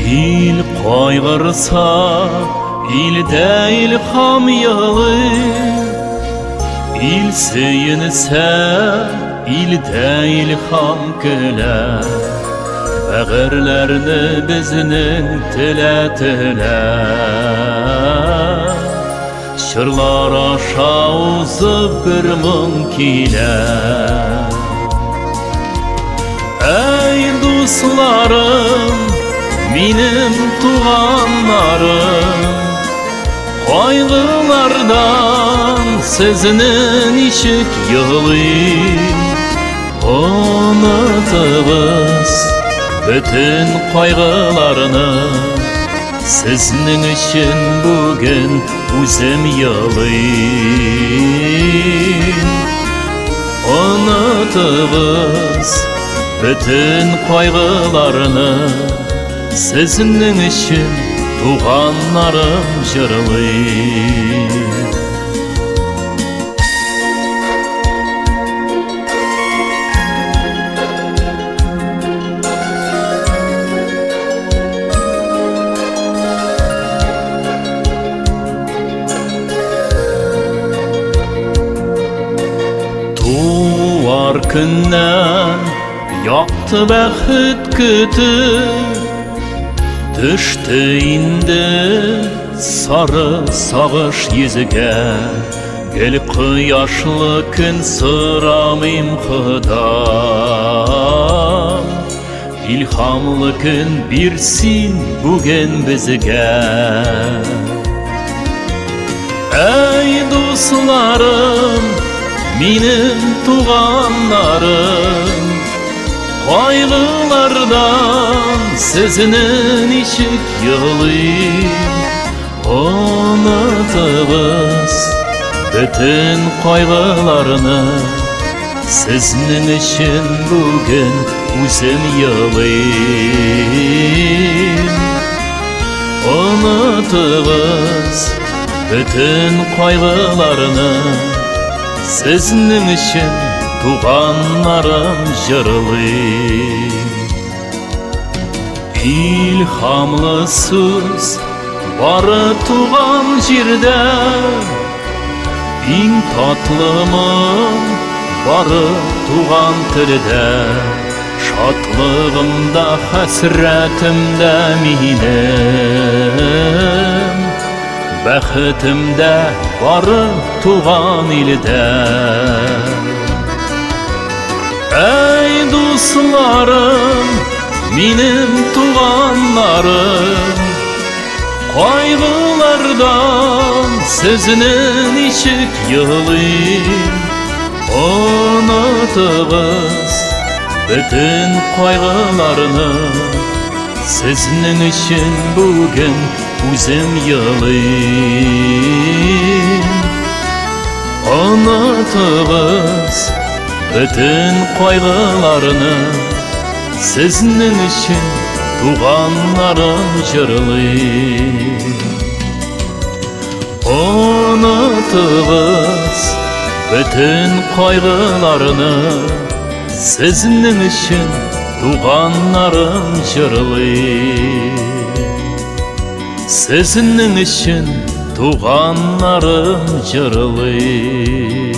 İl qayg'ırsa, ilde ilham yağır. İl seyinse, ilde ilham keler. Bəğirlərini bizinin tilə-tilə, şırlar aşağı uzub bir min kilə. Ey dostlarım, benim tuğanlarım, qaygılardan sizinin işik yığılır. Unutubuz bütün qaygılarını, sizning için bugün o'zim yig'layim. Unutubuz bütün qaygılarını, sizning için tuğanlarım jırlayim. Tuvar günden yaktı bəxit kütüp, düştü indi sarı sağış yüzüge. Gel kıyaşlı gün sıramim xıdam, ilhamlı gün birsin bugün bizge. Ey dostlarım, benim tuğanlarım, qaygılardan sizinin işik yığılır. Unutubuz bütün qaygılarını, sizning için bugün o'zim yig'layim. Unutubuz bütün qaygılarını, sizning için tuğanlarım jırlayım. İlhamlı söz barı tuğan jirde, eng tatlımın barı tuğan tilde. Şadlığımda hasretimde minim, bəxitimde barı tuğan ilde. Ey dostlarım, benim tuğanlarım, qaygılardan sizinin işik yığılır. Unutubuz bütün qaygılarını, sizning için bugün o'zim yig'layim. Unutubuz bütün qaygılarını, sizning için tuğanlarım jırlayım. Unutubuz bütün qaygılarını, sizning için tuğanlarım jırlayım. Sizning için tuğanlarım jırlayım.